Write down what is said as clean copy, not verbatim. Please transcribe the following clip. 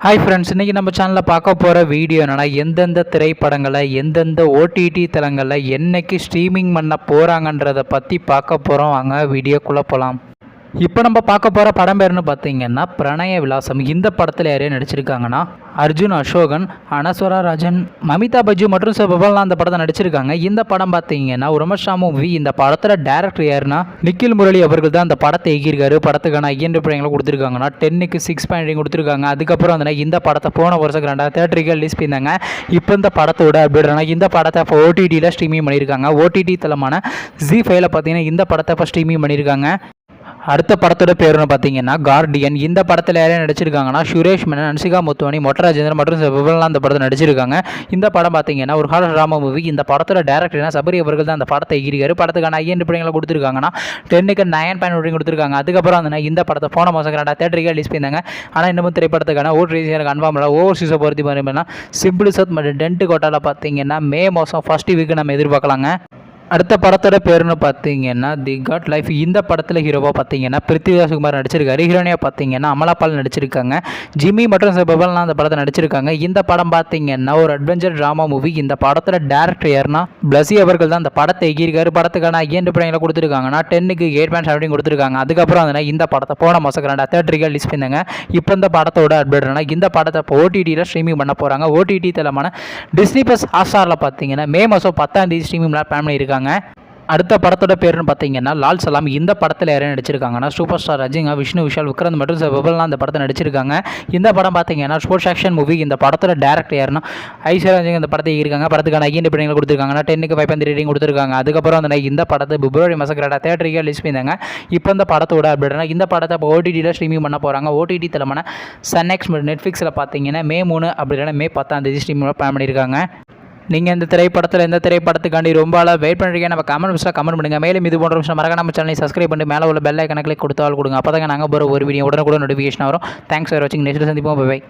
Hi friends, இன்றைக்கி நம்ம சேனலில் பார்க்க போகிற வீடியோ என்னென்னா, எந்தெந்த திரைப்படங்களை எந்தெந்த ஓடிடி தளங்களில் என்னைக்கு ஸ்ட்ரீமிங் பண்ண போகிறாங்கன்றதை பற்றி பார்க்க போகிறோம். வாங்க வீடியோக்குள்ளே போகலாம். இப்போ நம்ம பார்க்க போகிற படம் பேர்னு பார்த்தீங்கன்னா பிரணய விலாசம். இந்த படத்தில் யாரையும் நடிச்சிருக்காங்கன்னா அர்ஜுன் அசோகன், அனஸ்வரா ராஜன், மமிதா பஜ்ஜு மற்றும் பிரபலாம் அந்த படத்தை நடிச்சிருக்காங்க. இந்த படம் பார்த்தீங்கன்னா உமர்ஷா மூவி. இந்த படத்தில் டேரக்டர் யாருன்னா நிக்கில் முரளி அவர்கள் தான் அந்த படத்தை எகிருக்காரு. படத்துக்கான ஐஎன் படங்களை கொடுத்துருக்காங்கன்னா 10க்கு 6.8 கொடுத்துருக்காங்க. அதுக்கப்புறம் வந்து இந்த படத்தை போன வருஷம் 2 தேட்டருக்கு ரிலீஸ் பண்ணியிருந்தாங்க. இப்போ இந்த படத்தோட அப்படின்னா இந்த படத்தை இப்போ ஓடிடியில் ஸ்ட்ரீமிங் பண்ணியிருக்காங்க. ஓடிடி தளமான ஜி5ல பார்த்தீங்கன்னா இந்த படத்தை இப்போ ஸ்ட்ரீமிங் பண்ணியிருக்காங்க. அடுத்த படத்தோட பேருன்னு பார்த்தீங்கன்னா கார்டியன். இந்த படத்தில் யாரையும் நடிச்சிருக்காங்கன்னா சுரேஷ் மேனன், அன்சிகா முத்துவானி, மொட்டராஜேந்திரன் மற்றும் பிரபலாம் அந்த படத்தை நடிச்சிருக்காங்க. இந்த படம் பார்த்தீங்கன்னா ஒரு ஹாரர் ட்ராமா மூவி. இந்த படத்தோட டேரக்டர்னா சபரி அவர்கள் தான் அந்த படத்தை எகிரிக்காரு. படத்துக்கான ஐஎன் படங்களை கொடுத்துருக்காங்கன்னா 10க்கு 9.1 கொடுத்துருக்காங்க. அதுக்கப்புறம் வந்து இந்த படத்தை போன மாதம் 2 தேட்டருக்கு ரிலீஸ் பண்ணியிருந்தாங்க. ஆனால் இன்னமும் திரைப்படத்துக்கான ஓடிடி எனக்கு கன்ஃபார்ம் இல்லை. ஓவர்சீஸை பொறுத்து பார்த்தீங்கன்னா சிம்பிள் சத் மற்றும் டென்ட் கோட்டாவில் பார்த்தீங்கன்னா மே மாதம் ஃபர்ஸ்ட் வீக்கு நம்ம எதிர்பார்க்கலாங்க. அடுத்த படத்தோட பேருன்னு பார்த்தீங்கன்னா தி காட் லைஃப். இந்த படத்தில் ஹீரோவாக பார்த்தீங்கன்னா பிருத்திவிராஜ்குமார் நடிச்சிருக்காரு. ஹீரோனியாக பார்த்தீங்கன்னா அமலாபால் நடிச்சிருக்காங்க. ஜிம்மி மற்றும் பிரபலாம் அந்த படத்தை நடிச்சிருக்காங்க. இந்த படம் பார்த்தீங்கன்னா ஒரு அட்வென்ச்சர் ட்ராமா மூவி. இந்த படத்தில் டேரக்டர் யாருன்னா பிளஸி அவர்கள் தான் அந்த படத்தை எகிரிக்காரு. படத்துக்கான ஐஎன் படங்களை கொடுத்துருக்காங்கன்னா 10க்கு 8.7 கொடுத்துருக்காங்க. அதுக்கப்புறம் வந்து இந்த படத்தை போன மாதம் 2 தேட்டருக்கு ரிலீஸ் பண்ணாங்க. இப்போ இந்த படத்தோட அப்டேட்னா இந்த படத்தை இப்போ ஓடிடியில் ஸ்ட்ரீமிங் பண்ண போகிறாங்க. ஓடிடி தளமான டிஸ்னி பிளஸ் ஹாட்ஸ்டாரில் பார்த்தீங்கன்னா மே மாதம் 10ஆம் தேதி ஸ்ட்ரீமிங் பிளான் பண்ணியிருக்காங்க. அடுத்த படத்தோட பேருன்னு பார்த்தீங்கன்னா லால் சலாம். இந்த படத்தில் யாரும் நடிச்சிருக்காங்கன்னா சூப்பர் ஸ்டார் ரஜினி, விஷ்ணு விஷால், விக்ரம் மற்றும் பிரபலாம் அந்த படத்தை நடிச்சிருக்காங்க. இந்த படம் பார்த்தீங்கன்னா ஸ்போர்ட்ஸ் ஆக்ஷன் மூவி. இந்த படத்தோட டேரக்டர் யாருன்னா ஐஸ்வர்யா இந்த படத்தை இருக்காங்க. படத்துக்கான ஐஎன் படங்களை கொடுத்துருக்காங்கன்னா 10க்கு 5.3 ரேட்டிங் கொடுத்துருக்காங்க. அதுக்கப்புறம் வந்து இந்த படத்தை பிப்ரவரி மாதம் 2 தேட்டருக்கு ரிலீஸ் பண்ணியிருந்தாங்க. இப்போ இந்த படத்தோட அப்டேட்னா இந்த படத்தை இப்போ ஓடிடியில் ஸ்ட்ரீமிங் பண்ண போகிறாங்க. ஓடிடி தளமான சன்எக்ஸ் நெட்ஃப்ளிக்ஸில் பார்த்தீங்கன்னா மே 3 அப்படின்னா மே 10ஆம் தேதி ஸ்ட்ரீமிங் பிளான் பண்ணியிருக்காங்க. நீங்கள் இந்த திரைப்படத்தில் எந்த திரைப்படத்துக்காண்டி ரொம்ப வெயிட் பண்ணுறீங்க நம்ம கமெண்ட் பாக்ஸில் கமெண்ட் பண்ணுங்கள். மேலும் இது போன்ற விஷயம் மறக்காம நம்ம சேனலை சப்ஸ்கிரைப் பண்ணி மேலே உள்ள பெல் ஐக்கனை கிளிக் கொடுத்தால் கொடுங்க. அப்போ தான் நாங்கள் போகிற ஒரு வீடியோ உடனுக்குடன் நோட்டிஃபிகேஷன் வரும். தேங்க்ஸ் ஃபார் வாட்சிங். நெக்ஸ்ட் சந்திப்போம். பை.